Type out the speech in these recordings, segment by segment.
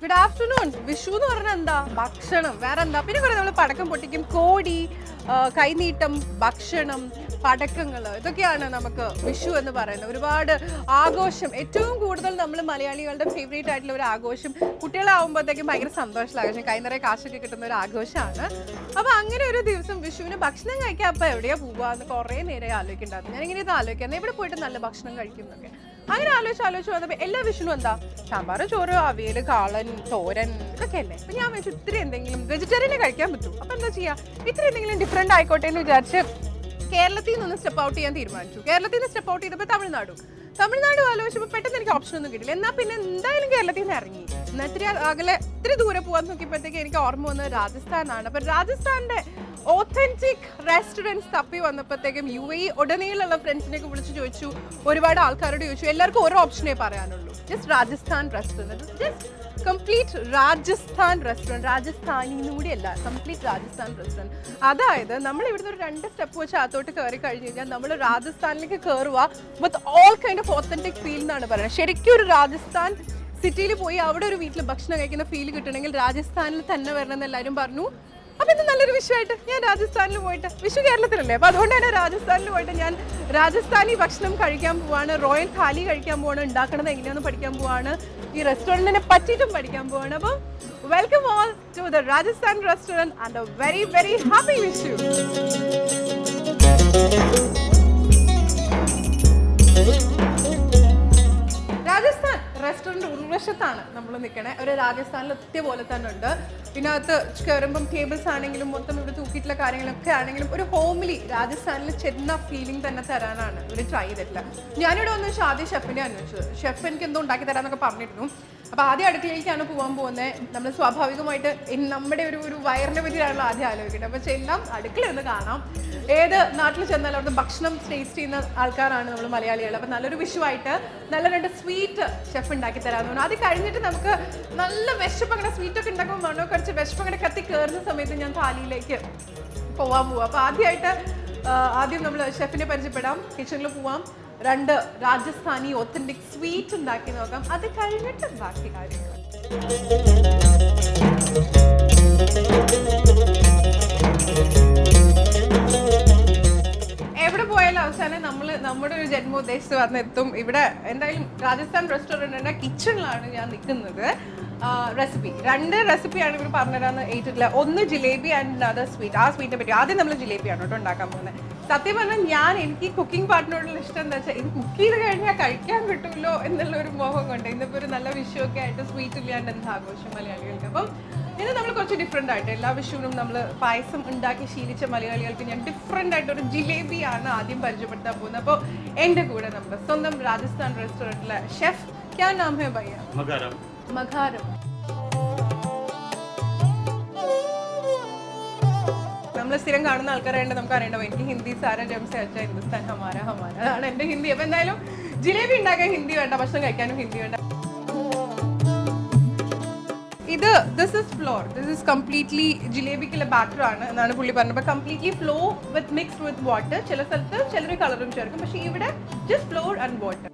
Good afternoon. Vishu എന്ന് പറഞ്ഞാൽ എന്താ? ഭക്ഷണം, വേറെ എന്താ? പിന്നെ കുറെ നമ്മൾ പടക്കം പൊട്ടിക്കും, കോടി, കൈനീട്ടം, ഭക്ഷണം, പടക്കങ്ങൾ, ഇതൊക്കെയാണ് നമുക്ക് വിഷു എന്ന് പറയുന്നത്. ഒരുപാട് ആഘോഷം, ഏറ്റവും കൂടുതൽ നമ്മൾ മലയാളികളുടെ ഫേവറേറ്റ് ആയിട്ടുള്ള ഒരു ആഘോഷം. കുട്ടികളാവുമ്പോഴത്തേക്കും ഭയങ്കര സന്തോഷമുള്ള ആഘോഷം, കൈ നിറയെ കാശൊക്കെ കിട്ടുന്ന ഒരു ആഘോഷമാണ്. അപ്പോൾ അങ്ങനെ ഒരു ദിവസം വിഷുവിന് ഭക്ഷണം കഴിക്കാൻ അപ്പോൾ എവിടെയാണ് പോവാന്ന് കുറേ നേരം ആലോചിക്കുന്നുണ്ടായിരുന്നു. ഞാനിങ്ങനെ ഇത് ആലോചിക്കാം, എവിടെ പോയിട്ട് നല്ല ഭക്ഷണം കഴിക്കും എന്നൊക്കെ. അങ്ങനെ ആലോചിച്ച് വന്നപ്പോൾ എല്ലാ വിഷുവിനും എന്താ, സാമ്പാർ, ചോറ്, അവിയൽ, കാളൻ, തോരൻ, ഇതൊക്കെ അല്ലേ. അപ്പം ഞാൻ വെച്ചു ഇത്തിരി എന്തെങ്കിലും വെജിറ്റേറിയനെ കഴിക്കാൻ പറ്റും. അപ്പം എന്താ ചെയ്യുക, ഇത്തിരി എന്തെങ്കിലും ഡിഫറെൻ്റ് ആയിക്കോട്ടെ എന്ന് വിചാരിച്ച് കേരളത്തിൽ നിന്ന് സ്റ്റെപ്പ് ഔട്ട് ചെയ്യാൻ തീരുമാനിച്ചു. കേരളത്തിൽ നിന്ന് സ്റ്റെപ്പ് ഔട്ട് ചെയ്തപ്പോൾ തമിഴ്നാട് ആലോചിച്ചപ്പോൾ പെട്ടെന്ന് എനിക്ക് ഓപ്ഷൻ ഒന്നും കിട്ടില്ല. എന്നാൽ പിന്നെ എന്തായാലും കേരളത്തിൽ നിന്ന് ഇറങ്ങി. എന്നാൽ ഇത്തിരി ദൂരെ പോകാൻ നോക്കിയപ്പോഴത്തേക്ക് എനിക്ക് ഓർമ്മ വന്നത് രാജസ്ഥാനാണ്. അപ്പം രാജസ്ഥാൻ്റെ ഓത്തന്റിക് റെസ്റ്റോറൻറ്റ്സ് തപ്പി വന്നപ്പോഴത്തേക്കും UAE ഉടനീളമുള്ള ഫ്രണ്ട്സിനെയൊക്കെ വിളിച്ച് ചോദിച്ചു, ഒരുപാട് ആൾക്കാരോട് ചോദിച്ചു. എല്ലാവർക്കും ഓരോ ഓപ്ഷനേ പറയാനുള്ളൂ. Just Rajasthan restaurant, just complete Rajasthan restaurant, രാജസ്ഥാനിന്നും കൂടിയല്ല, കംപ്ലീറ്റ് രാജസ്ഥാൻ റെസ്റ്റോറൻറ്റ്. അതായത് നമ്മൾ ഇവിടുന്ന് ഒരു 2 സ്റ്റെപ്പ് വെച്ച് അകത്തോട്ട് കയറി കഴിഞ്ഞ് കഴിഞ്ഞാൽ നമ്മൾ രാജസ്ഥാനിലേക്ക് കയറുക with all kind of authentic feel എന്നാണ് പറയുന്നത്. ശരിക്കും ഒരു രാജസ്ഥാൻ സിറ്റിയിൽ പോയി അവിടെ ഒരു വീട്ടിൽ ഭക്ഷണം കഴിക്കുന്ന ഫീൽ കിട്ടണമെങ്കിൽ രാജസ്ഥാനിൽ തന്നെ വരണമെന്ന് എല്ലാവരും പറഞ്ഞു. അപ്പം ഇത് നല്ലൊരു വിഷയമായിട്ട് ഞാൻ രാജസ്ഥാനിൽ പോയിട്ട്, വിഷു കേരളത്തിലല്ലേ, അപ്പോൾ അതുകൊണ്ട് തന്നെ രാജസ്ഥാനിൽ പോയിട്ട് ഞാൻ രാജസ്ഥാനി ഭക്ഷണം കഴിക്കാൻ പോവാണ്. റോയൽ താലി കഴിക്കാൻ പോവാണ്, ഉണ്ടാക്കണത് എങ്ങനെയാണെന്ന് പഠിക്കാൻ പോവാണ്, ഈ റെസ്റ്റോറൻറ്റിനെ പറ്റിയിട്ടും പഠിക്കാൻ പോവാണ്. അപ്പോൾ welcome all to the Rajasthan restaurant and a very very happy Vishu. Rajasthan restaurant ഉൾവശത്താണ് നമ്മൾ നിൽക്കണേ. ഒരു രാജസ്ഥാനിൽ എത്തിയ പോലെ തന്നെ ഉണ്ട്. ഇതിനകത്ത് കയറുമ്പം ടേബിൾസ് ആണെങ്കിലും മൊത്തം ഇവിടെ തൂക്കിയിട്ടുള്ള കാര്യങ്ങളൊക്കെ ആണെങ്കിലും ഒരു ഹോംലി രാജസ്ഥാനിൽ ചെന്ന ഫീലിംഗ് തന്നെ തരാനാണ് ഇവർ ട്രൈ ചെയ്തിട്ടില്ല. ഞാനിവിടെ വന്ന് ആദ്യം ഷെഫിനെ അന്വേഷിച്ചത്. ഷെഫ് എനിക്ക് എന്തോ ഉണ്ടാക്കി തരാമെന്നൊക്കെ പറഞ്ഞിരുന്നു. അപ്പോൾ ആദ്യം അടുക്കളയിലേക്കാണ് പോകാൻ പോകുന്നത്. നമ്മൾ സ്വാഭാവികമായിട്ട് നമ്മുടെ ഒരു വയറിനെ പറ്റിയാണല്ലോ ആദ്യം ആലോചിക്കുന്നത്. അപ്പോൾ ചെല്ലാം, അടുക്കളയൊന്ന് കാണാം. ഏത് നാട്ടിൽ ചെന്നാലും അവിടുത്തെ ഭക്ഷണം ടേസ്റ്റ് ചെയ്യുന്ന ആൾക്കാരാണ് നമ്മൾ മലയാളികൾ. അപ്പോൾ നല്ലൊരു വിഷുവായിട്ട് നല്ല 2 സ്വീറ്റ് ഷെഫ് ഉണ്ടാക്കി തരാമെന്ന് പറഞ്ഞു. അത് കഴിഞ്ഞിട്ട് നമുക്ക് നല്ല വിശപ്പ്, അങ്ങനെ സ്വീറ്റൊക്കെ ഉണ്ടാക്കുമ്പോൾ മണ്ണോ കുറച്ച് വിശപ്പ് അങ്ങനെ കത്തി കയറുന്ന സമയത്ത് ഞാൻ താലിയിലേക്ക് പോവാൻ പോവാം. അപ്പോൾ ആദ്യം നമ്മൾ ഷെഫിനെ പരിചയപ്പെടാം, കിച്ചണിൽ പോവാം, 2 രാജസ്ഥാനി ഒത്തന്റിക് സ്വീറ്റ് ഉണ്ടാക്കി നോക്കാം. അത് കഴിഞ്ഞിട്ട് ബാക്കി കാര്യങ്ങൾ. എവിടെ പോയാലും അവസാനം നമ്മുടെ ഒരു ജന്മോദ്ദേശത്ത് വന്നെത്തും. ഇവിടെ എന്തായാലും രാജസ്ഥാൻ റെസ്റ്റോറൻറ്റിൻ്റെ കിച്ചണിലാണ് ഞാൻ നിൽക്കുന്നത്. റെസിപ്പി 2 റെസിപ്പിയാണ് ഇവർ പറഞ്ഞുതരാന്ന് ഏറ്റിട്ടില്ല. ഒന്ന് ജിലേബി ആൻഡ് അതർ സ്വീറ്റ്. ആ സ്വീറ്റിനെ പറ്റി ആദ്യം നമ്മൾ ജിലേബിയാണ് കേട്ടോ ഉണ്ടാക്കാൻ പോകുന്നത്. സത്യം പറഞ്ഞാൽ എനിക്ക് കുക്കിംഗ് പാർട്ടിനോടുള്ള ഇഷ്ടം എന്താ വെച്ചാൽ ഇത് കുക്ക് ചെയ്ത് കഴിഞ്ഞാൽ കഴിക്കാൻ കിട്ടുമല്ലോ എന്നുള്ള ഒരു മോഹം കൊണ്ട്. ഇന്നിപ്പോൾ ഒരു നല്ല വിഷുവൊക്കെ ആയിട്ട് സ്വീറ്റ് ഇല്ലാണ്ട് എന്ത് ആഘോഷം മലയാളികൾക്ക്. അപ്പം ഇത് നമ്മൾ കുറച്ച് ഡിഫറെൻ്റ് ആയിട്ട് എല്ലാ വിഷുവിനും നമ്മൾ പായസം ഉണ്ടാക്കി ശീലിച്ച മലയാളികൾക്ക് ഞാൻ ഡിഫറെൻ്റ് ആയിട്ട് ഒരു ജിലേബിയാണ് ആദ്യം പരിചയപ്പെടുത്താൻ പോകുന്നത്. അപ്പോൾ എൻ്റെ കൂടെ നമ്മുടെ സ്വന്തം രാജസ്ഥാൻ റെസ്റ്റോറൻറ്റിലെ ഷെഫ്, ക്യാ നാം ഹേ ഭയ്യ? മഖാരം. നമ്മൾ സ്ഥിരം കാണുന്ന ആൾക്കാരായിട്ട് നമുക്ക് അറിയണ്ടാവും. എനിക്ക് ഹിന്ദി സാര ജംസെ അച്ഛാ ഹിന്ദുസ്ഥാൻ ഹമാര ഹമാര, അതാണ് എൻ്റെ ഹിന്ദി. അപ്പോൾ എന്തായാലും ജിലേബി ഉണ്ടാക്കാൻ ഹിന്ദി വേണ്ട, ഭക്ഷണം കഴിക്കാനും ഹിന്ദി വേണ്ട. This is flour. This is completely ജിലേബിക്കുള്ള ബാറ്റർ ആണ് എന്നാണ് പുള്ളി പറഞ്ഞത്. അപ്പോൾ completely flour with mixed with water. ചില സ്ഥലത്ത് ചിലർ കളറും ചേർക്കും, പക്ഷേ ഇവിടെ just flour and water.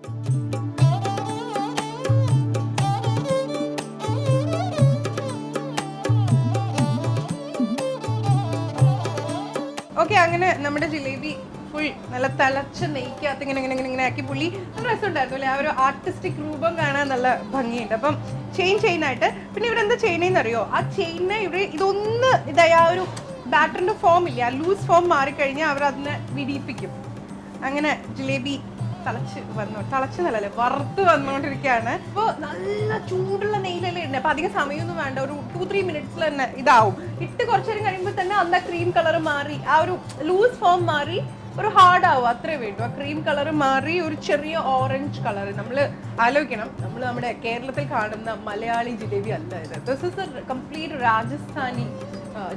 Okay, അങ്ങനെ നമ്മുടെ ജിലേബി ഫുൾ നല്ല തിളച്ച് നെയ്ക്കകത്ത് ഇങ്ങനെ ആക്കി പുള്ളി നല്ല രസമുണ്ടായിരുന്നു അല്ലേ. ആ ഒരു ആർട്ടിസ്റ്റിക് രൂപം കാണാൻ നല്ല ഭംഗിയുണ്ട്. അപ്പം ചെയിനായിട്ട് പിന്നെ ഇവിടെ എന്താ ചെയ്യണേന്ന് അറിയോ, ആ ചെയിനെ ഇവിടെ ഇതൊന്ന് ആ ഒരു ബാറ്ററിൻ്റെ ഫോം ഇല്ല, ആ ലൂസ് ഫോം മാറിക്കഴിഞ്ഞാൽ അവർ അതിനെ വിടിയിപ്പിക്കും. അങ്ങനെ ജിലേബി തിളച്ച് വറുത്ത് വന്നുകൊണ്ടിരിക്കുകയാണ്. അപ്പോൾ നല്ല ചൂടുള്ള നെയ്യിലല്ലേ ഇടുന്നത്. അപ്പോൾ അധികം സമയമൊന്നും വേണ്ട, ഒരു 2-3 മിനിറ്റ്സിൽ തന്നെ ഇതാവും. ഇട്ട് കുറച്ച് നേരം കഴിയുമ്പോൾ തന്നെ അന്ന് ക്രീം കളർ മാറി, ആ ഒരു ലൂസ് ഫോം മാറി ഒരു ഹാർഡ് ആവും, അത്രേ വേണ്ടു. ആ ക്രീം കളർ മാറി ഒരു ചെറിയ ഓറഞ്ച് കളർ. നമ്മൾ ആലോചിക്കണം, നമ്മുടെ കേരളത്തിൽ കാണുന്ന മലയാളി ജിലേബി അല്ല ഇത്. This is a complete Rajasthani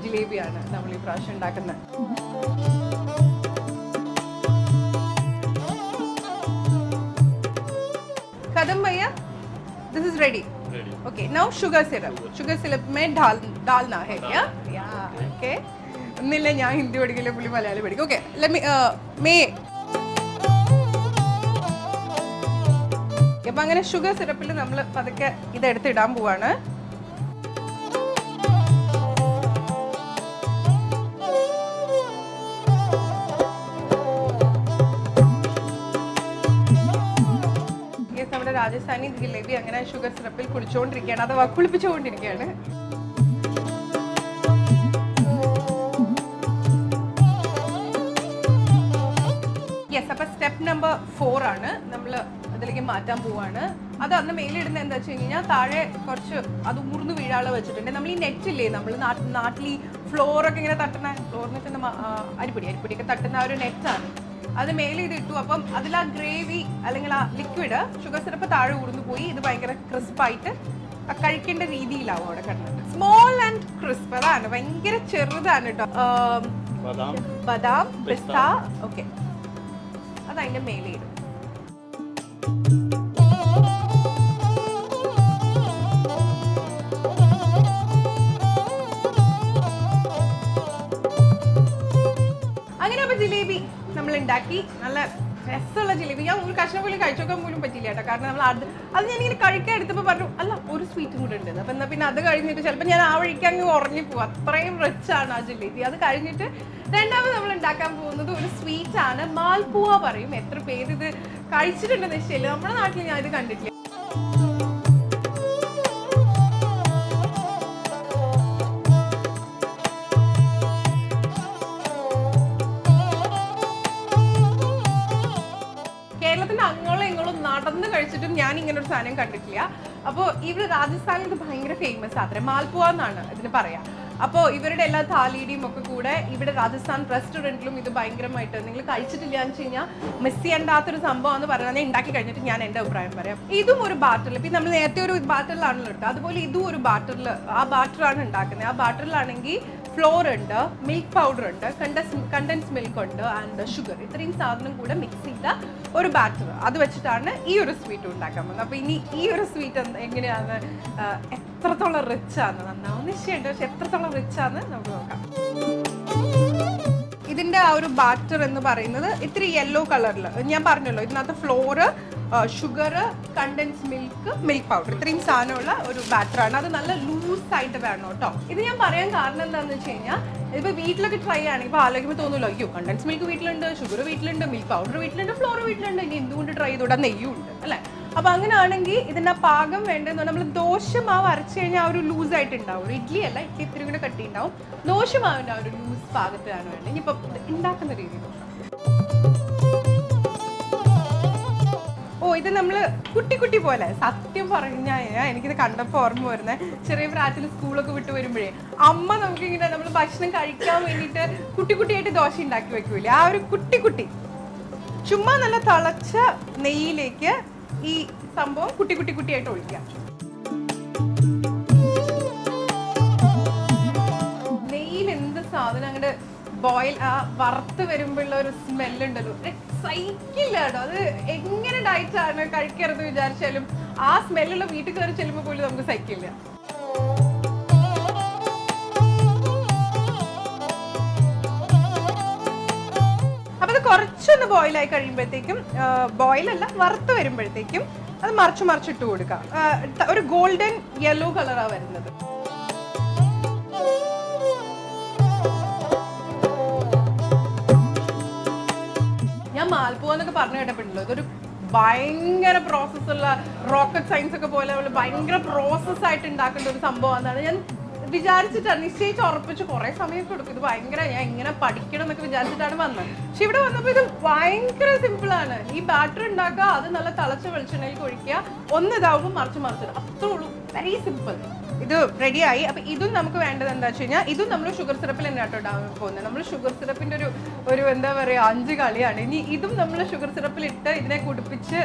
ജിലേബിയാണ് നമ്മൾ ഈ പ്രാവശ്യം ഉണ്ടാക്കുന്നത്. कदम भैया, this is ready. Okay, now sugar syrup. Sugar syrup में डालना है क्या? Yeah. Okay. ഒന്നില്ല, ഞാൻ ഹിന്ദി പഠിക്കില്ല, പുള്ളി മലയാളി പഠിക്കും. ഓക്കെ, അപ്പം അങ്ങനെ ഷുഗർ സിറപ്പിൽ നമ്മൾ പതുക്കെ ഇതെടുത്തിടാൻ പോവാണ്. രാജസ്ഥാനി ജിലേബി അങ്ങനെ ഷുഗർ സിറപ്പിൽ കുളിച്ചുകൊണ്ടിരിക്കുകയാണ്, അഥവാ കുളിപ്പിച്ചുകൊണ്ടിരിക്കുകയാണ്. യെസ്, അപ്പൊ സ്റ്റെപ്പ് നമ്പർ 4 ആണ് നമ്മൾ അതിലേക്ക് മാറ്റാൻ പോവാണ്. അത് അന്ന് മേലിടുന്ന എന്താ വെച്ച് കഴിഞ്ഞാൽ താഴെ കുറച്ച് അത് ഊർന്ന് വീഴാളെ വെച്ചിട്ടുണ്ട്. നമ്മൾ ഈ നെറ്റില്ലേ, നമ്മൾ നാട്ടിൽ ഈ ഫ്ലോറൊക്കെ ഇങ്ങനെ തട്ടുന്ന, ഫ്ലോറിന് വെച്ചാൽ അരിപ്പൊടിയൊക്കെ തട്ടുന്ന ആ ഒരു നെറ്റാണ്, അത് മേലെ ഇത് ഇട്ടു. അപ്പം അതിൽ ആ ഗ്രേവി അല്ലെങ്കിൽ ആ ലിക്വിഡ് ഷുഗർ സിറപ്പ് താഴെ ഊർന്നു പോയി. ഇത് ഭയങ്കര ക്രിസ്പായിട്ട് കഴിക്കേണ്ട രീതിയിലാവും അവിടെ കിടന്നത്. സ്മോൾ ആൻഡ് ക്രിസ്പ്, അതാണ് ഭയങ്കര ചെറുതാണ് കേട്ടോ. ബദാം, പിസ്ത, ഓക്കെ, അത് അതിന്റെ മേലെ ഇടും. അങ്ങനെ അപ്പൊ ജിലേബി നമ്മൾ ഉണ്ടാക്കി. നല്ല രസമുള്ള ജിലേബി. ഞാൻ ഒരു കഷ്ണം പോലും കഴിച്ചോക്കാൻ പോലും പറ്റില്ല കേട്ടോ. കാരണം നമ്മൾ അത് ഞാനിങ്ങനെ കഴിക്കാൻ എടുത്തപ്പോൾ പറഞ്ഞു അല്ല ഒരു സ്വീറ്റും കൂടെ ഉണ്ട്. അപ്പം എന്നാൽ പിന്നെ അത് കഴിഞ്ഞിട്ട് ചിലപ്പോൾ ഞാൻ ആ വഴിക്ക് അങ്ങ് ഉറങ്ങി പോകും, അത്രയും റിച്ച് ആണ് ആ ജിലേബി. അത് കഴിഞ്ഞിട്ട് രണ്ടാമത് നമ്മൾ ഉണ്ടാക്കാൻ പോകുന്നത് ഒരു സ്വീറ്റ് ആണ്, മാൽപുവ പറയും. എത്ര പേര് ഇത് കഴിച്ചിട്ടുണ്ടെന്ന് വെച്ചാൽ നമ്മുടെ നാട്ടിൽ ഞാൻ ഇത് കണ്ടിട്ടില്ല. കേരളത്തിന്റെ അങ്ങോളം ഇങ്ങോളം നടന്ന് കഴിച്ചിട്ടും ഞാൻ ഇങ്ങനെ ഒരു സാധനം കണ്ടിട്ടില്ല. അപ്പോൾ ഇവിടെ രാജസ്ഥാനിൽ ഇത് ഭയങ്കര ഫേമസ് ആത്രേ, മാൽപുവ എന്നാണ് ഇതിന് പറയാ. അപ്പോൾ ഇവരുടെ എല്ലാ താലിയുടെയും ഒക്കെ കൂടെ ഇവിടെ രാജസ്ഥാൻ റെസ്റ്റോറൻറ്റിലും ഇത് ഭയങ്കരമായിട്ട് നിങ്ങൾ കഴിച്ചിട്ടില്ല എന്ന് വെച്ച് കഴിഞ്ഞാൽ മിസ് ചെയ്യേണ്ടാത്തൊരു സംഭവം എന്ന് പറയുന്നത് ഉണ്ടാക്കി കഴിഞ്ഞിട്ട് ഞാൻ എൻ്റെ അഭിപ്രായം പറയാം. ഇതും ഒരു ബാറ്ററിൽ, ഇപ്പം നമ്മൾ നേരത്തെ ഒരു ബാറ്ററിലാണല്ലോ എടുത്തത്, അതുപോലെ ഇതും ഒരു ബാറ്ററിൽ, ആ ബാറ്ററാണ് ഉണ്ടാക്കുന്നത്. ആ ബാറ്ററിലാണെങ്കിൽ ഫ്ലോർ ഉണ്ട്, മിൽക്ക് പൗഡർ ഉണ്ട്, കണ്ടൻസ് മിൽക്ക് ഉണ്ട് ആൻഡ് ഷുഗർ, ഇത്രയും സാധനം കൂടെ മിക്സ് ചെയ്ത ഒരു ബാറ്റർ. അത് വെച്ചിട്ടാണ് ഈ ഒരു സ്വീറ്റ് ഉണ്ടാക്കാൻ പോകുന്നത്. അപ്പോൾ ഇനി ഈ ഒരു സ്വീറ്റ് എങ്ങനെയാണ്, എത്രത്തോളം റിച്ചാണ്, നന്നാവും നിശ്ചയമുണ്ട്, പക്ഷെ എത്രത്തോളം റിച്ചാന്ന് നമുക്ക് നോക്കാം. ഇതിൻ്റെ ആ ഒരു ബാറ്റർ എന്ന് പറയുന്നത് ഇത്തിരി യെല്ലോ കളറിൽ, ഞാൻ പറഞ്ഞല്ലോ ഇതിനകത്ത് flour, sugar, condensed milk, milk powder, ഇത്രയും സാധനമുള്ള ഒരു ബാറ്ററാണ്. അത് നല്ല ലൂസായിട്ട് വേണം കേട്ടോ. ഇത് ഞാൻ പറയാൻ കാരണം എന്താണെന്ന് വെച്ച് കഴിഞ്ഞാൽ ഇപ്പോൾ വീട്ടിലൊക്കെ ട്രൈ ആണെങ്കിൽ ഇപ്പോൾ ആലോചിക്കുമ്പോൾ തോന്നുമല്ലോ അയ്യോ കണ്ടൻസ് മിൽക്ക് വീട്ടിലുണ്ട്, ഷുഗർ വീട്ടിലുണ്ട്, മിൽക്ക് പൗഡർ വീട്ടിലുണ്ട്, ഫ്ലോർ വീട്ടിലുണ്ട്, ഇനി എന്തുകൊണ്ട് ട്രൈ ചെയ്തൂടെ, നെയ്യും ഉണ്ട് അല്ലേ. അപ്പോൾ അങ്ങനെ ആണെങ്കിൽ ഇതിൻ്റെ പാകം വേണ്ടതെന്ന് പറഞ്ഞാൽ നമ്മൾ ദോശമാവ് അരച്ച് കഴിഞ്ഞാൽ ആ ഒരു ലൂസായിട്ട് ഉണ്ടാവും. ഒരു ഇഡ്ഡലി അല്ല, ഇഡ്ഡലി ഇത്തിരി കൂടെ കട്ടി ഉണ്ടാവും. ദോശമാവിൻ്റെ ആ ഒരു ലൂസ് പാകത്തിലാണ് വേണ്ടത്. ഇനിയിപ്പോൾ ഉണ്ടാക്കുന്ന രീതി നോക്കാം. ഇത് നമ്മൾ കുട്ടി പോലെ, സത്യം പറഞ്ഞാൽ എനിക്കിത് കണ്ടപ്പോൾ ഓർമ്മ വരുന്നത് ചെറിയ പ്രായത്തിൽ സ്കൂളൊക്കെ വിട്ട് വരുമ്പോഴേ അമ്മ നമുക്കിങ്ങനെ നമ്മൾ ഭക്ഷണം കഴിക്കാൻ വേണ്ടിയിട്ട് കുട്ടിയായിട്ട് ദോശ ഉണ്ടാക്കി വെക്കൂലേ, ആ ഒരു കുട്ടി ചുമ്മാ നല്ല തിളച്ച നെയ്യിലേക്ക് ഈ സംഭവം കുട്ടിയായിട്ട് ഒഴിക്കാം. നെയ്യിൽ എന്ത് സാധനം അങ്ങോട്ട് ബോയിൽ ആ വറുത്ത് വരുമ്പോഴുള്ള ഒരു സ്മെല്ലുണ്ടല്ലോ, സഹിക്കില്ല കേട്ടോ. അത് എങ്ങനെ ഡയറ്റാണ് കഴിക്കരുത് വിചാരിച്ചാലും ആ സ്മെല്ലുള്ള വീട്ടിൽ കയറി ചെല്ലുമ്പോൾ പോലും നമുക്ക് സഹിക്കില്ല. അപ്പൊ അത് കുറച്ചൊന്ന് ബോയിലായി കഴിയുമ്പോഴത്തേക്കും, ബോയിലല്ല വറുത്ത് വരുമ്പോഴത്തേക്കും അത് മറിച്ചിട്ട് കൊടുക്കാം. ഒരു ഗോൾഡൻ യെല്ലോ കളറാണ് വരുന്നത്. മാൽപുവ എന്നൊക്കെ പറഞ്ഞു കേട്ടപ്പോഴല്ലോ ഇതൊരു ഭയങ്കര പ്രോസസ്സുള്ള, റോക്കറ്റ് സയൻസ് ഒക്കെ പോലെ ഭയങ്കര പ്രോസസ്സായിട്ട് ഉണ്ടാക്കേണ്ട ഒരു സംഭവമാണ് ഞാൻ വിചാരിച്ചിട്ടാണ്, നിശ്ചയിച്ച് ഉറപ്പിച്ച് കുറേ സമയമൊക്കെ കൊടുക്കും. ഇത് ഭയങ്കര ഞാൻ ഇങ്ങനെ പഠിക്കണം എന്നൊക്കെ വിചാരിച്ചിട്ടാണ് വന്നത്. പക്ഷെ ഇവിടെ വന്നപ്പോൾ ഇത് ഭയങ്കര സിമ്പിളാണ്. ഈ ബാറ്റർ ഉണ്ടാക്കുക, അത് നല്ല തിളച്ച വെളിച്ചെണ്ണയിൽ ഒഴിക്കുക, ഒന്ന് ഇതാവുമ്പോൾ മറിച്ചിടുക, അത്രേ ഉള്ളൂ. Very simple. ഇത് റെഡിയായി. അപ്പം ഇതും നമുക്ക് വേണ്ടത് എന്താ വെച്ച് കഴിഞ്ഞാൽ ഇതും നമ്മൾ ഷുഗർ സിറപ്പിൽ തന്നെ കേട്ടോ ഇടാൻ പോകുന്നത്. നമ്മൾ ഷുഗർ സിറപ്പിൻ്റെ ഒരു എന്താ പറയുക 5 കളിയാണ്. ഇനി ഇതും നമ്മൾ ഷുഗർ സിറപ്പിലിട്ട് ഇതിനെ കുടിപ്പിച്ച്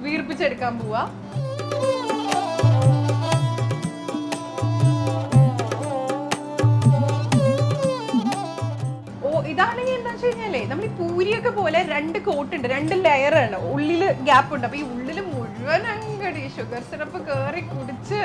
വീർപ്പിച്ചെടുക്കാൻ പോവാ. ഇതാണെങ്കിൽ എന്താ വെച്ച് കഴിഞ്ഞാലേ നമ്മൾ ഈ പൂരിയൊക്കെ പോലെ 2 കോട്ടുണ്ട്, 2 ലെയറാണ്, ഉള്ളിൽ ഗ്യാപ്പ് ഉണ്ട്. അപ്പൊ ഈ ഉള്ളിൽ മുഴുവൻ അങ്ങടി ഷുഗർ സിറപ്പ് കയറി കുടിച്ച്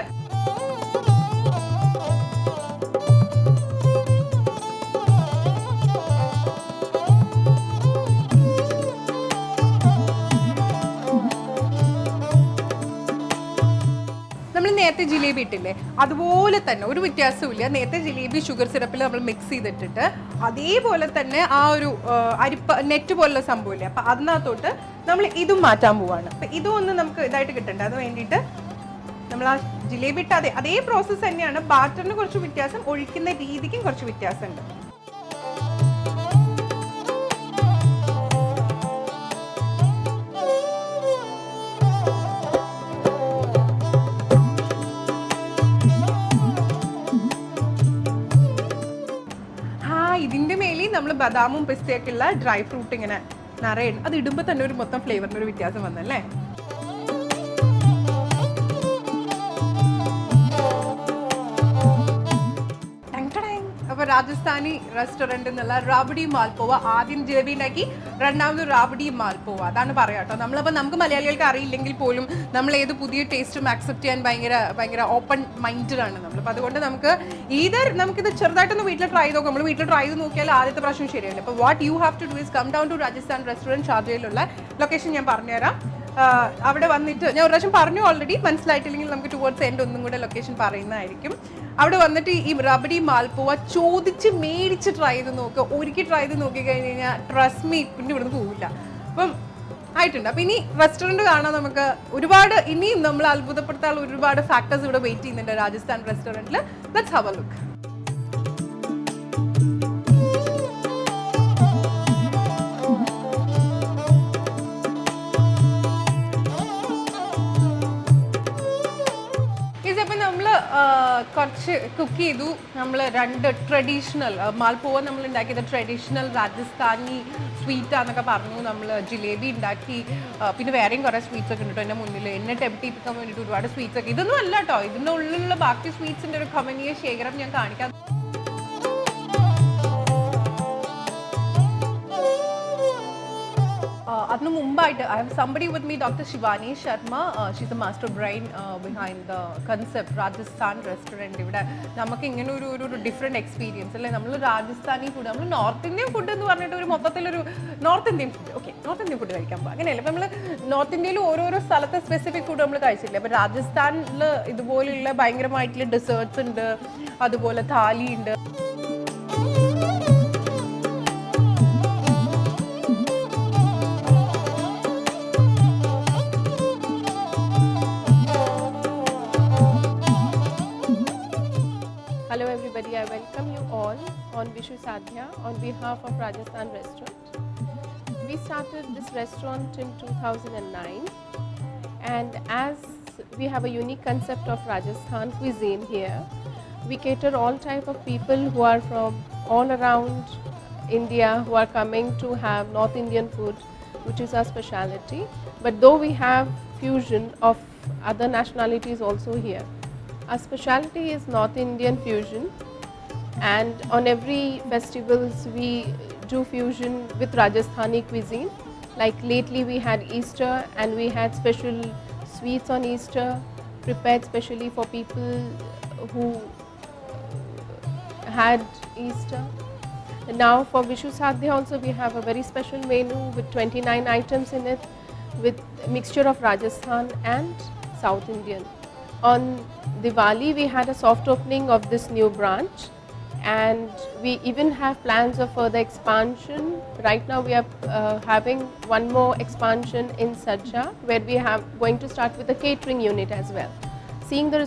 നേരത്തെ ജിലേബി ഇട്ടില്ലേ അതുപോലെ തന്നെ ഒരു വ്യത്യാസമില്ല. നേരത്തെ ജിലേബി ഷുഗർ സിറപ്പിൽ നമ്മൾ മിക്സ് ചെയ്തിട്ടിട്ട് അതേപോലെ തന്നെ ആ ഒരു അരിപ്പ നെറ്റ് പോലുള്ള സംഭവമില്ലേ, അപ്പം അതിനകത്തോട്ട് നമ്മൾ ഇതും മാറ്റാൻ പോവാണ്. അപ്പം ഇതും ഒന്ന് നമുക്ക് ഇതായിട്ട് കിട്ടണ്ടേ, അത് വേണ്ടിയിട്ട് നമ്മൾ ആ ജിലേബി ഇട്ട അതേ പ്രോസസ്സ് തന്നെയാണ്. ബാറ്ററിന് കുറച്ച് വ്യത്യാസം, ഒഴിക്കുന്ന രീതിക്കും കുറച്ച് വ്യത്യാസമുണ്ട്. ഇതിന്റെ മേലിൽ നമ്മൾ ബദാമും പിസ്തയൊക്കെ ഉള്ള ഡ്രൈ ഫ്രൂട്ട് ഇങ്ങനെ നിറയെ, അത് ഇടുമ്പോൾ തന്നെ ഒരു മൊത്തം ഫ്ലേവറിന് ഒരു വ്യത്യാസം വന്നല്ലേ. അപ്പൊ രാജസ്ഥാനി റെസ്റ്റോറൻറ്റ് എന്നുള്ള റാബഡി മാൽപോവ, ആദ്യം ജിലേബി ഉണ്ടാക്കി, രണ്ടാമത് റാബഡി മാൽപോവ, അതാണ് പറയാട്ടോ. നമ്മളപ്പോൾ നമുക്ക് മലയാളികൾക്ക് അറിയില്ലെങ്കിൽ പോലും നമ്മൾ ഏത് പുതിയ ടേസ്റ്റും ആക്സെപ്റ്റ് ചെയ്യാൻ ഭയങ്കര ഓപ്പൺ മൈൻഡാണ് നമ്മളിപ്പോൾ. അതുകൊണ്ട് നമുക്കിത് ചെറുതായിട്ടൊന്ന് വീട്ടിൽ ട്രൈ ചെയ്ത് നോക്കാം. നമ്മൾ വീട്ടിൽ ട്രൈ ചെയ്ത് നോക്കിയാൽ ആദ്യത്തെ പ്രാവശ്യം ശരിയല്ല. അപ്പോൾ what you have to do is come down to Rajasthan restaurant. ഷാർജയിലുള്ള ലൊക്കേഷൻ ഞാൻ പറഞ്ഞുതരാം. അവിടെ വന്നിട്ട് ഞാൻ ഒരു പ്രാവശ്യം പറഞ്ഞു ഓൾറെഡി, മനസ്സിലായിട്ടില്ലെങ്കിൽ നമുക്ക് ടുവേർഡ്സ് എൻഡ് ഒന്നും കൂടെ ലൊക്കേഷൻ പറയുന്നതായിരിക്കും. അവിടെ വന്നിട്ട് ഈ റബഡി മാൽപോവ ചോദിച്ച് മേടിച്ച് ട്രൈ ചെയ്ത് നോക്കുക. ഒരിക്കൽ ട്രൈ ചെയ്ത് നോക്കി കഴിഞ്ഞ് കഴിഞ്ഞാൽ ട്രസ്റ്റ് മീ പിന്നെ ഇവിടുന്ന് പോവില്ല. അപ്പം ആയിട്ടുണ്ട്. അപ്പം ഇനി റെസ്റ്റോറൻറ്റ് കാണാൻ നമുക്ക് ഒരുപാട്, ഇനിയും നമ്മൾ അത്ഭുതപ്പെടുത്താനുള്ള ഒരുപാട് ഫാക്ടേഴ്സ് ഇവിടെ വെയിറ്റ് ചെയ്യുന്നുണ്ട് രാജസ്ഥാൻ റെസ്റ്റോറൻറ്റിൽ. Let's have A look. കുറച്ച് കുക്ക് ചെയ്തു. നമ്മൾ 2 ട്രഡീഷണൽ മാൽപോവ നമ്മൾ ഉണ്ടാക്കിയത് ട്രഡീഷണൽ രാജസ്ഥാനി സ്വീറ്റാന്നൊക്കെ പറഞ്ഞു. നമ്മൾ ജിലേബി ഉണ്ടാക്കി, പിന്നെ വേറെയും കുറേ സ്വീറ്റ്സ് ഒക്കെ ഉണ്ട് കേട്ടോ എൻ്റെ മുന്നിൽ. എന്നെ ടെംപ്റ്റ് ചെയ്യിപ്പിക്കാൻ വേണ്ടിയിട്ട് ഒരുപാട് സ്വീറ്റ്സ് ഒക്കെ. ഇതൊന്നും അല്ല കേട്ടോ, ഇതിൻ്റെ ഉള്ളിലുള്ള ബാക്കി സ്വീറ്റ്സിൻ്റെ ഒരു കമനീയ ശേഖരം ഞാൻ കാണിക്കാം. അതിന് മുമ്പായിട്ട് I have somebody with me, doctor Shivani Sharma. She's A master brain behind the concept Rajasthan restaurant. ഇവിടെ നമുക്ക് ഇങ്ങനെ ഒരു ഡിഫറെൻറ്റ് എക്സ്പീരിയൻസ് അല്ലേ. നമ്മൾ രാജസ്ഥാനി ഫുഡ്, നമ്മൾ നോർത്ത് ഇന്ത്യൻ ഫുഡ് എന്ന് പറഞ്ഞിട്ട് ഒരു മൊത്തത്തിലൊരു north Indian food, okay north Indian food കഴിക്കാൻ പോകും അങ്ങനെയല്ല. അപ്പം നമ്മൾ നോർത്ത് ഇന്ത്യയിൽ ഓരോരോ സ്ഥലത്തെ സ്പെസിഫിക് ഫുഡ് നമ്മൾ കഴിച്ചില്ലേ. അപ്പോൾ രാജസ്ഥാനിൽ ഇതുപോലെയുള്ള ഭയങ്കരമായിട്ടുള്ള ഡെസേർട്ട്സ് ഉണ്ട്, അതുപോലെ താലി ഉണ്ട്. Hello everybody, I welcome you all on Vishu Sadhya on behalf of Rajasthan Restaurant. We started this restaurant in 2009, and as we have a unique concept of Rajasthan cuisine here, we cater all type of people who are from all around India who are coming to have North Indian food, which is our speciality. But though we have fusion of other nationalities also here, our specialty is North Indian fusion, and on every festivals we do fusion with Rajasthani cuisine. Like lately we had Easter and we had special sweets on Easter prepared specially for people who had Easter. And now for Vishu Sadhya also we have a very special menu with 29 items in it, with a mixture of Rajasthan and South Indian. On Diwali we had a soft opening of this new branch, and we even have plans of further expansion. Right now we are having one more expansion in Sajja, where we have going to start with a catering unit as well. Seeing the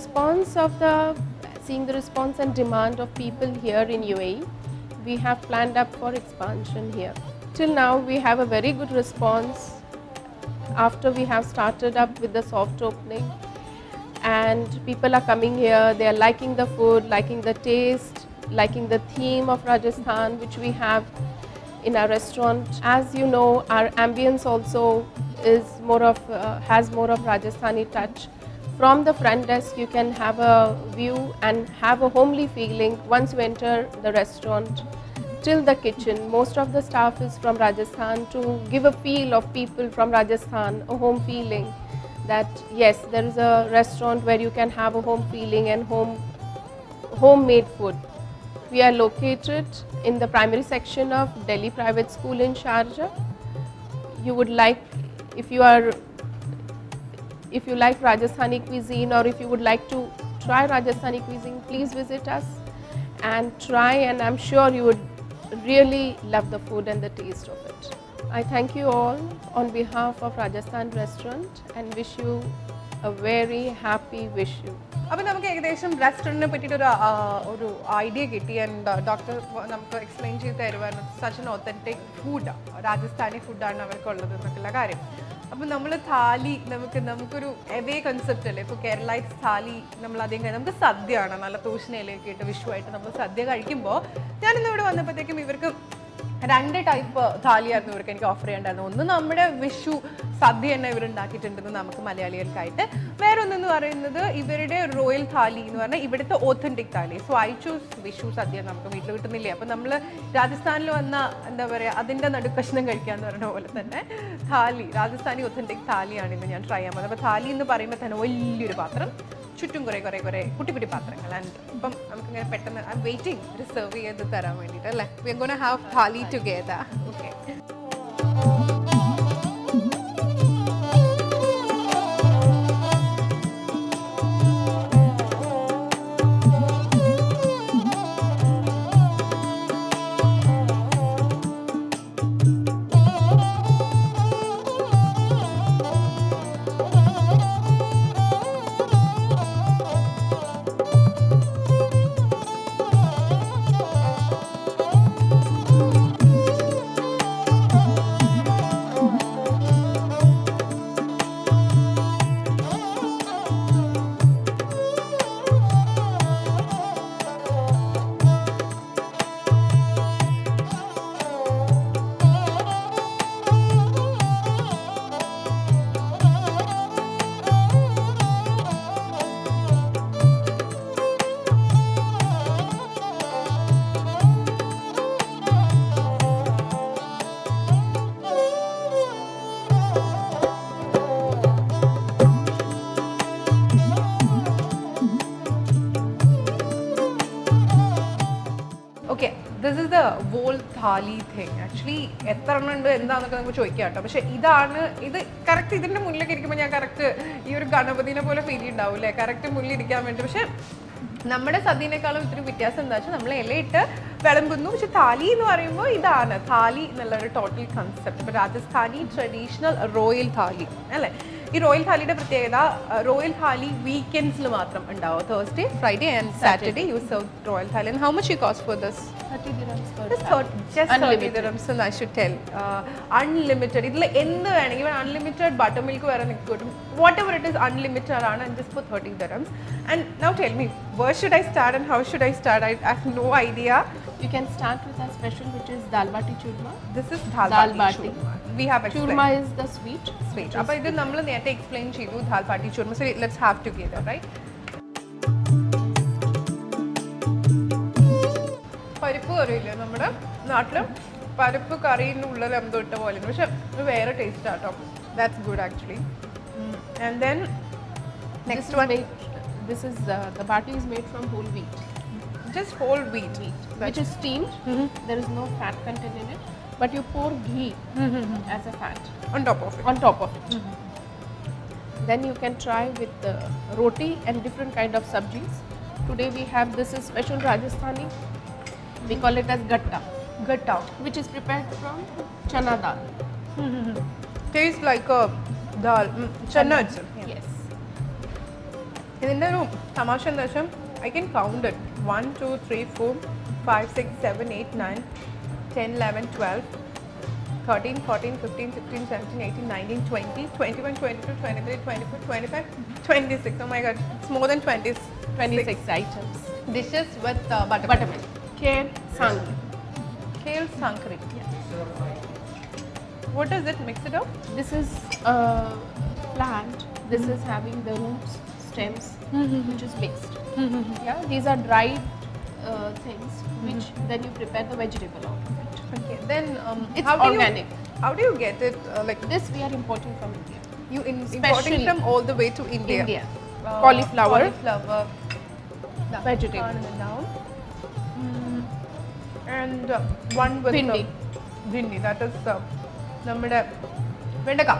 response and demand of people here in UAE, we have planned up for expansion here. Till now we have a very good response after we have started up with the soft opening, and people are coming here. They are liking the food, liking the taste, liking the theme of Rajasthan which we have in our restaurant. As you know, our ambience also is has more of Rajasthani touch. From the front desk you can have a view and have a homely feeling once you enter the restaurant. Till the kitchen, most of the staff is from Rajasthan to give a feel of people from Rajasthan, a home feeling, that yes, there is a restaurant where you can have a home feeling and homemade food. We are located in the primary section of Delhi Private School in Sharjah. You would like, if you like Rajasthani cuisine, or if you would like to try Rajasthani cuisine, please visit us and try, and I'm sure you would really love the food and the taste of it. I thank you all on behalf of Rajasthan Restaurant and wish you a very happy wish you. അപ്പോൾ നമുക്ക് ഏകദേശം റെസ്റ്റോറൻറ്റിനെ പറ്റിയിട്ട് ഒരു idea കിട്ടി. And doctor നമുക്ക് explain ചെയ്ത് തരുവായിരുന്നു such an authentic food, Rajasthani ഫുഡാണ് അവർക്കുള്ളത് എന്നൊക്കെയുള്ള കാര്യം. അപ്പോൾ നമ്മൾ താലി നമുക്കൊരു എവേ കൺസെപ്റ്റ് അല്ലേ. ഇപ്പോൾ കേരളൈസ് താലി നമ്മൾ അധികം നമുക്ക് സദ്യയാണ്, നല്ല തൂഷണയിലേക്ക് ഇട്ട് വിഷുവായിട്ട് നമ്മൾ സദ്യ കഴിക്കുമ്പോൾ ഞാനിന്ന് ഇവിടെ വന്നപ്പോഴത്തേക്കും ഇവർക്ക് 2 ടൈപ്പ് താലിയായിരുന്നു ഇവർക്ക് എനിക്ക് ഓഫർ ചെയ്യേണ്ടായിരുന്നു. ഒന്ന് നമ്മുടെ വിഷു സദ്യ തന്നെ ഇവർ ഉണ്ടാക്കിയിട്ടുണ്ടെന്ന് നമുക്ക് മലയാളികൾക്കായിട്ട്. വേറൊന്നെന്ന് പറയുന്നത് ഇവരുടെ റോയൽ താലി എന്ന് പറഞ്ഞാൽ ഇവിടുത്തെ ഓത്തൻറ്റിക് താലി. സോ ഐ ചൂസ് വിഷു സദ്യ, നമുക്ക് വീട്ടിൽ കിട്ടുന്നില്ലേ. അപ്പം നമ്മൾ രാജസ്ഥാനിൽ വന്ന എന്താ പറയുക അതിൻ്റെ നടുക്കഷ്ണം കഴിക്കാമെന്ന് പറഞ്ഞ പോലെ തന്നെ താലി, രാജസ്ഥാനി ഒത്തൻറ്റിക് താലിയാണ് ഇന്ന് ഞാൻ ട്രൈ ചെയ്യാൻ പോകുന്നത്. അപ്പോൾ താലി എന്ന് പറയുമ്പോൾ തന്നെ വലിയൊരു പാത്രം, ചുറ്റും കുറേ കുട്ടി കുട്ടി പാത്രങ്ങൾ. ആൻഡ് ഇപ്പം നമുക്കിങ്ങനെ പെട്ടെന്ന് ഐ എം വെയിറ്റിംഗ് ഒരു സെർവ് ചെയ്ത് തരാൻ വേണ്ടിയിട്ട് അല്ലേ. We are gonna have thali together. Okay, this is the whole thali thing. Actually എത്ര എണ്ണം ഉണ്ട് എന്താണെന്നൊക്കെ നമുക്ക് ചോദിക്കാം കേട്ടോ. പക്ഷേ ഇത് കറക്റ്റ് ഇതിൻ്റെ മുന്നിലേക്ക് ഇരിക്കുമ്പോൾ ഞാൻ കറക്റ്റ് ഈ ഒരു ഗണപതിനെ പോലെ ഫീൽ ഉണ്ടാവും അല്ലേ, കറക്റ്റ് മുന്നിൽ ഇരിക്കാൻ വേണ്ടി. പക്ഷേ നമ്മുടെ സദ്യനേക്കാളും ഇത്തിരി വ്യത്യാസം എന്താ വെച്ചാൽ നമ്മൾ ഇലയിട്ട് വിളമ്പുന്നു. പക്ഷെ താലി എന്ന് പറയുമ്പോൾ ഇതാണ് താലി എന്നുള്ളൊരു ടോട്ടൽ കൺസെപ്റ്റ്. ഇപ്പോൾ രാജസ്ഥാനി ട്രഡീഷണൽ റോയൽ താലി അല്ലേ. ഈ റോയൽ താലിയുടെ പ്രത്യേകത, റോയൽ താലി വീക്കെൻഡ്സിൽ മാത്രം ഉണ്ടാവും. Thursday, Friday and Saturday you serve royal thali. And how much you cost for this? 30 dirhams per Just 30 dirhams and I should tell. Unlimited. ഇതിൽ എന്ത് വേണമെങ്കിൽ even unlimited buttermilk വരെ നിങ്ങൾക്ക് കിട്ടും. Whatever it is unlimited ആണ്, and just for 30 dirhams. And now tell me, where should I start and how should I start? I have no idea. You can start with our special, which is dal bati churma. This is dal bati churma. We have explained. Churma is the sweet. അപ്പോൾ ഇത് നമ്മൾ നേരത്തെ explain ചെയ്തു dal baati churma. So let's have together, right? പരിപ്പ് കറിയില്ലേ നമ്മുടെ നാട്ടിൽ, പരിപ്പ് കറിൻ്റെ ഉള്ളിൽ എന്തോ ഇട്ട പോലെ, പക്ഷെ ഇത് വേറെ ടേസ്റ്റ് ആട്ടോ. That's good actually. And then next one, this is the bati is made from whole wheat. Just whole wheat, which is steamed. There is no fat content in it, but you pour ghee as a fat on top of it. Then you can try with the roti and different kind of sabjis. Today we have, this is special Rajasthani. We call it as gatta, which is prepared from chana dal. Tastes like a dal, chana itself. Yes. ഇതിൻ്റെ ഒരു തമാശ എന്താ വെച്ചാൽ I can count it. 1, 2, 3, 4, 5, 6, 7, 8, 9, 10, 11, 12, 13, 14, 15, 16, 17, 18, 19, 20, 21, 22, 23, 24, 25, 26. Oh my god, it's more than 26 items. Dishes with buttermilk. Kale sangri. Kale sangri. Yeah. What is it? Mix it up? This is a plant. This is having the roots, stems, which is mixed. Yeah, these are dried things, which then you prepare the vegetable out of it. Okay, then It's organic. How do you get it? Like This we are importing from India. you importing them all the way to India. Cauliflower. Vegetable. Down. And one with Bhindi. Bhindi. That is നമ്മുടെ വെണ്ടക്ക.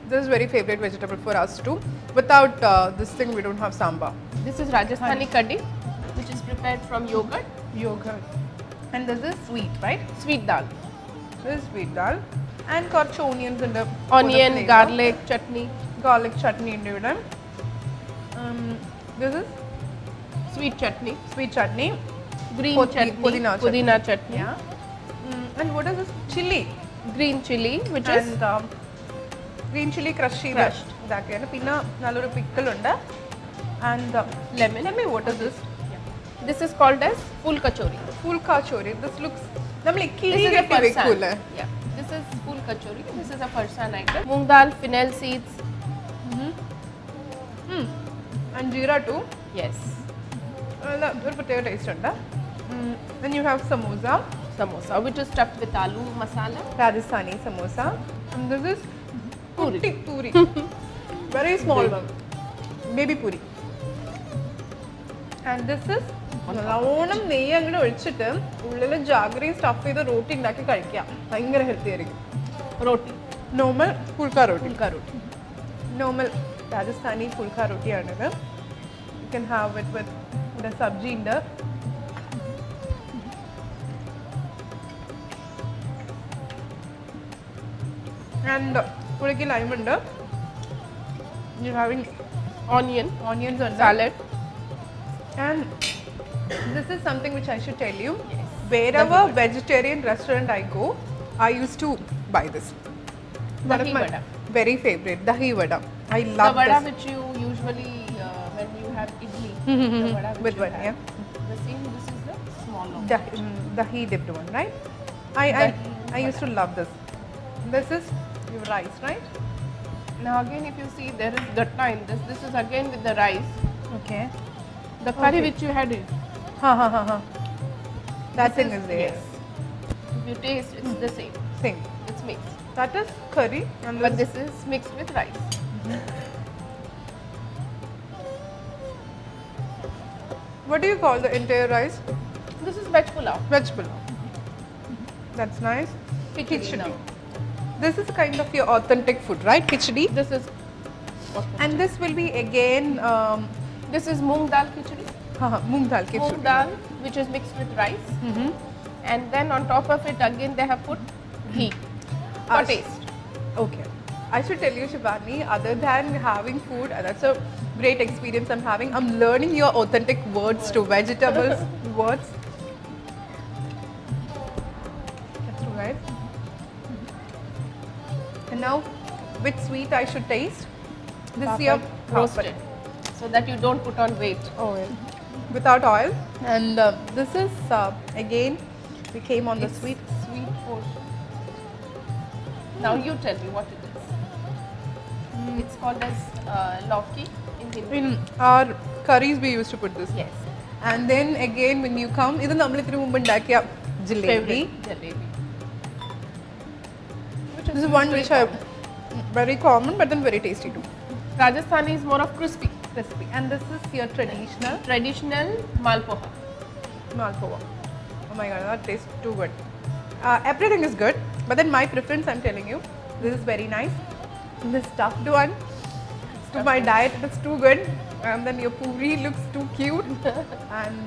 This is very favorite vegetable for us too. Without this thing, we don't have sambar. This is Rajasthani kaddi, which is prepared from yogurt, Yogurt. And this is sweet, right? sweet dal, This is sweet dal. And കുറച്ച് onions ഉണ്ട്. onion, garlic, chutney, Garlic chutney ഉണ്ട് ഇവിടെ. This is sweet chutney, sweet chutney. green chutney, Pudina chutney. pudina chutney, Yeah. And what is this? Chili. green chili, which is And green chili crush ചെയ്ത് Crushed. ഇതാക്കിയാണ്. പിന്നെ നല്ലൊരു pickle ഉണ്ട്. And lemon. Tell me what is this? This is called as full kachori. Full kachori. This looks നമ്മൾ This കിഴി is a കെട്ടി വെക്കൂലേ? farsan. Yeah, this is full kachori. This is a farsan item. Moong dal, fennel seeds. And jeera too. Yes. നല്ല ഒരു പ്രത്യേക taste ഉണ്ട്. Then you have samosa. Samosa, which is stuffed with aloo masala. Rajasthani samosa. And this is Puri. puri. Very small one. Baby puri. And this is നല്ലോണം നെയ്യ് അങ്ങനെ ഒഴിച്ചിട്ട് ഉള്ളിൽ ജാഗ്രയും stuff ചെയ്ത് റോട്ടി ഉണ്ടാക്കി കഴിക്കാം. ഭയങ്കര ഹെൽത്തി ആയിരിക്കും. Roti. Normal phulka roti. Pulka roti. Normal Rajasthani phulka റോട്ടിയാണിത്. You can have it with ഇവിടെ സബ്ജി ഉണ്ട്. ആൻഡ് പുളിക്ക് ലൈം ഉണ്ട്. You having Onion. ഓണിയൻസ് ഉണ്ട്. Salad. And this is something which I should tell you. Yes. Wherever Dahi vada. vegetarian restaurant I go, I used to buy this. One of Dahi my vada. very favorite, dahi vada. I The love vada this. which you usually when you have idli. Mhm. The vada which With you one, have. yeah. The same. This is the small one. Dahi dipped one, right? I Dahi used to love this. This is your rice, right? Now again, if you see, there is gatta in this. This is again with the rice. Okay. The curry Okay. which you had in. Ha ha ha ha. That thing is there. Yes. If you taste, it's the same. Same. It's mixed. That is curry, and But this is mixed with rice. what do you call the entire rice? This is veg pulao. Vegetable. That's nice. Khichdi now. This is kind of your authentic food, right? Khichdi. This is And this will be again this is moong dal khichdi. moong dal khichdi. Moong dal which is mixed with rice, and then on top of it again they have put ghee for Us. taste. Okay. I should tell you, Shivani, other than having food, that's a great experience I'm having. I'm learning your authentic words to vegetables words. That's true, right? And now, which sweet I should taste? This is your Papad roasted, so that you don't put on weight. oil without oil. And this is again we came on the It's sweet. sweet portion. Now you tell me what it is. It's called as lauki in Hindi. In our curries we used to put this. Yes. And then again when you come, ഇത് നമ്മൾ ഇതിനു മുമ്പ് ഉണ്ടാക്കിയ jalebi. Favorite jalebi. This is one which I very common but then very tasty too. Rajasthani is more of crispy. Crispy. And this is your traditional Traditional malpoha. malpova. Oh my god, that tastes too good. Everything is good, but then my preference, I'm telling you, this is very nice. This stuffed one, to my diet, it's too good. And then your puri looks too cute. And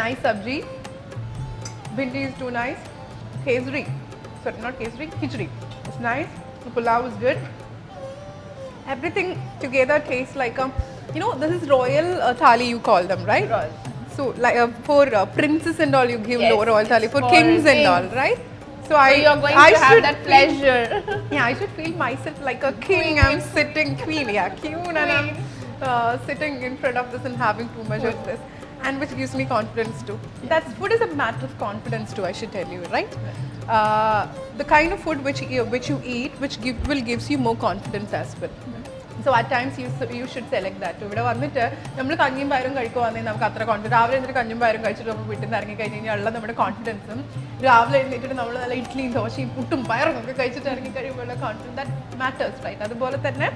nice sabji. Bhindi is too nice. Kesri, sorry, not kesri, khichdi. It's nice. The pulao is good. Everything together tastes like a, you know, this is royal thali you call them, right? Royal. So like for princes and all you give Yes, royal thali, for for kings and kings. all, right? So So you are going to have should that feel- pleasure. Yeah, I should feel myself like a king. I'm sitting queen, yeah, queen, and I'm sitting in front of this and having too much of this, and which gives me confidence too. That's food is a matter of confidence too. I should tell you, right? The kind of food which you eat, which will gives you more confidence as well. So at times you should select that too. ഇവിടെ വന്നിട്ട് നമ്മൾ കഞ്ഞിയും പയറും കഴിക്കുവാണെങ്കിൽ നമുക്ക് അത്ര confidence രാവിലെ എന്നിട്ട് കഞ്ഞിയും പയറും കഴിച്ചിട്ട് നമ്മൾ വീട്ടിൽ നിന്ന് ഇറങ്ങി കഴിഞ്ഞ് കഴിഞ്ഞാൽ ഉള്ള നമ്മുടെ കോൺഫിഡൻസും രാവിലെ എഴുന്നേറ്റിട്ട് നമ്മൾ നല്ല ഇഡ്ഡലിയും ദോശയും പുട്ടും പയറും ഒക്കെ കഴിച്ചിട്ട് ഇറങ്ങി കഴിയുമ്പോഴുള്ള കോൺഫിഡൻസ് ദാറ്റ് മാറ്റേഴ്സ് റൈറ്റ് അതുപോലെ തന്നെ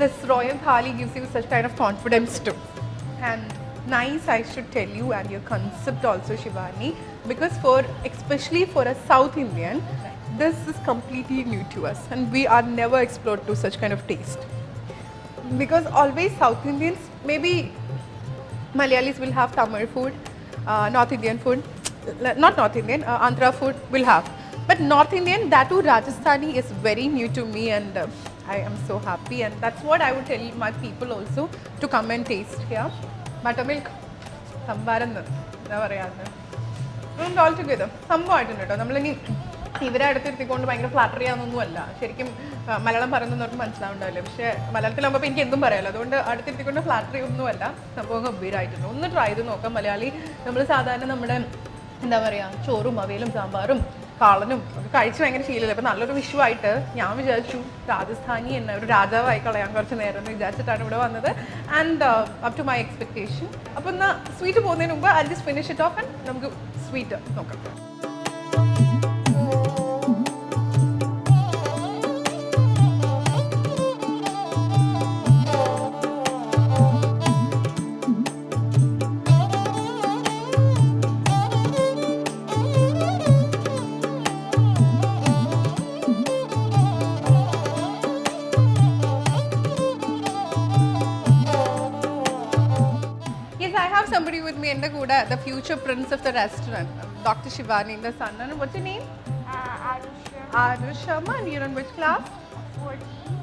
ദിസ് റോയൽ താലി gives you such kind of confidence two and nice I should tell you and your concept also Shivani because especially for a South Indian this is completely new to us and we are never explored to such kind of taste. because always South Indians, maybe Malayalis will have Tamil food, North Indian food, not North Indian, Andhra food will have. But North Indian, that too Rajasthani, is very new to me, and I am so happy. And that's what I would tell my people also to come and taste here. Buttermilk, sambarannu, എന്താ പറയാ all together സംഭവമായിട്ടുണ്ട് കേട്ടോ. നമ്മളിനി ഇവരെ അടുത്തിരുത്തിക്കൊണ്ട് ഭയങ്കര flatter ചെയ്യാനൊന്നുമല്ല. ശരിക്കും മലയാളം പറയുന്നവർക്ക് മനസ്സിലാവുണ്ടാവില്ല, പക്ഷേ മലയാളത്തിലാകുമ്പോൾ എനിക്ക് എന്തും പറയാമല്ലോ. അതുകൊണ്ട് അടുത്തിരുത്തിക്കൊണ്ട് ഫ്ലാറ്റർ ചെയ്യൊന്നുമല്ല. സംഭവം ഗംഭീരമായിട്ടുണ്ട്. ഒന്ന് ട്രൈ ചെയ്ത് നോക്കാം. മലയാളി നമ്മൾ സാധാരണ നമ്മുടെ എന്താ പറയുക ചോറും അവയിലും സാമ്പാറും കാളനും ഒക്കെ കഴിച്ച് ഭയങ്കര ശീലമില്ല. അപ്പോൾ നല്ലൊരു വിഷുവായിട്ട് ഞാൻ വിചാരിച്ചു രാജസ്ഥാനി എന്നെ ഒരു രാജാവായി കളയാൻ കുറച്ച് നേരം എന്ന് വിചാരിച്ചിട്ടാണ് ഇവിടെ വന്നത്. And up to my expectation. അപ്പോൾ എന്നാൽ സ്വീറ്റ് പോകുന്നതിന് മുമ്പ് I just finish it off and നമുക്ക് സ്വീറ്റ് നോക്കാം. Somebody with me in the Kuda, the future prince of the restaurant, Dr. Shivani, the son. And what's your name? Arush Sharma. And you're in which class?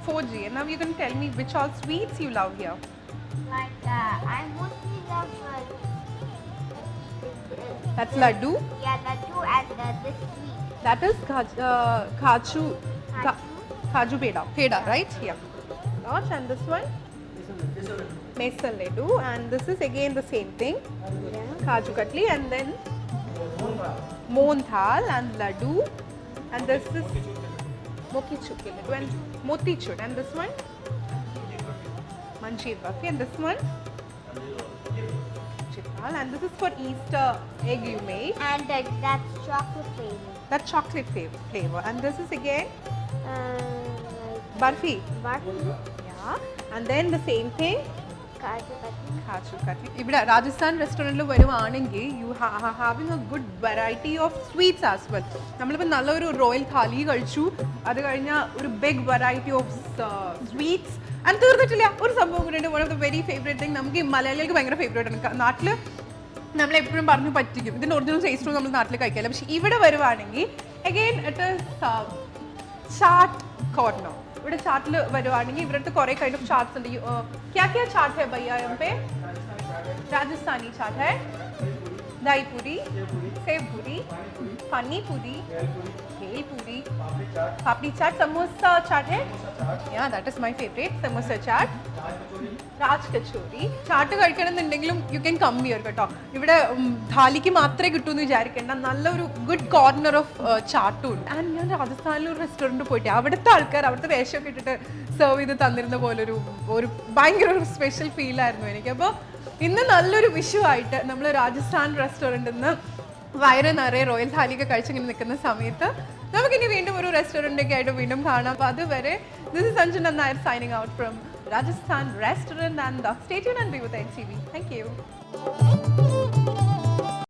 4G. And now you can tell me which all sweets you love here. Like, I mostly love That's laddu. yeah, laddu and this sweet. That is kaju peda, right? Yeah. Large. And this one? Mesan laddu. And this is again the same thing. Kaju katli. And then mohan thal and laddu. And this is motichur laddu and motichur. And this one manjeer barfi. And this one chittal. And this is for Easter egg you made. And that's chocolate flavor. That chocolate flavor. And this is again Like barfi. barfi, Yeah. And then the same thing. kaju katli. ഇവിടെ രാജസ്ഥാൻ റെസ്റ്റോറൻറ്റിൽ വരുവാണെങ്കിൽ you having a good variety of sweets as well. നമ്മളിപ്പോൾ നല്ലൊരു royal thali കഴിച്ചു, അത് കഴിഞ്ഞാൽ ഒരു big variety of sweets. And തീർന്നിട്ടില്ല, ഒരു സംഭവം കൂടെ ഉണ്ട്. One of the very favourite thing നമുക്ക് ഈ മലയാളികൾക്ക് ഭയങ്കര ഫേവറേറ്റ് ആണ്. നാട്ടിൽ നമ്മളെപ്പോഴും പറഞ്ഞു പറ്റിക്കും, ഇതിൻ്റെ ഒറിജിനൽ ടേസ്റ്റും നമ്മൾ നാട്ടിൽ കഴിക്കില്ല. പക്ഷേ ഇവിടെ വരുവാണെങ്കിൽ again it is chaat corner. ഇവിടെ ചാട്ടിൽ വരുവാണെങ്കിൽ ഇവരുടെ കുറേ കൈൻഡ് ഓഫ് ചാട്ട്സ് ഉണ്ട്. क्या क्या चाट है भैया यहाँ पे? राजस्थानी चाट है, दही पूरी, सेव पूरी, पानी पूरी, भेल पूरी, पापड़ी चाट, समोसा चाट है. Yeah, that is my favorite, samosa chaat. Raj kachori. Chaat കഴിക്കണമെന്നുണ്ടെങ്കിലും യു ക്യാൻ കം ഹിയർ കേട്ടോ. ഇവിടെ ഥാലിക്ക് മാത്രമേ കിട്ടൂന്ന് വിചാരിക്കേണ്ട, നല്ലൊരു ഗുഡ് കോർണർ ഓഫ് ചാട്ടും ഉണ്ട്. ആൻഡ് ഞാൻ രാജസ്ഥാനിൽ ഒരു റെസ്റ്റോറൻറ്റ് പോയിട്ട് അവിടുത്തെ ആൾക്കാർ അവിടുത്തെ വേഷമൊക്കെ ഇട്ടിട്ട് സെർവ് ചെയ്ത് തന്നിരുന്ന പോലെ ഒരു ഭയങ്കര ഒരു സ്പെഷ്യൽ ഫീലായിരുന്നു എനിക്ക്. അപ്പോൾ ഇന്ന് നല്ലൊരു വിഷുവായിട്ട് നമ്മൾ രാജസ്ഥാൻ റെസ്റ്റോറൻറ്റിൽ നിന്ന് വയറ് നിറയെ റോയൽ ഥാലിയൊക്കെ കഴിച്ചിങ്ങനെ നിൽക്കുന്ന സമയത്ത് നമുക്കിനി വീണ്ടും ഒരു റെസ്റ്റോറൻറ്റൊക്കെ ആയിട്ട് വീണ്ടും കാണാം. അപ്പോൾ അതുവരെ this is Anjana Nair signing out from Rajasthan restaurant, and stay tuned and be with NTV. Thank you.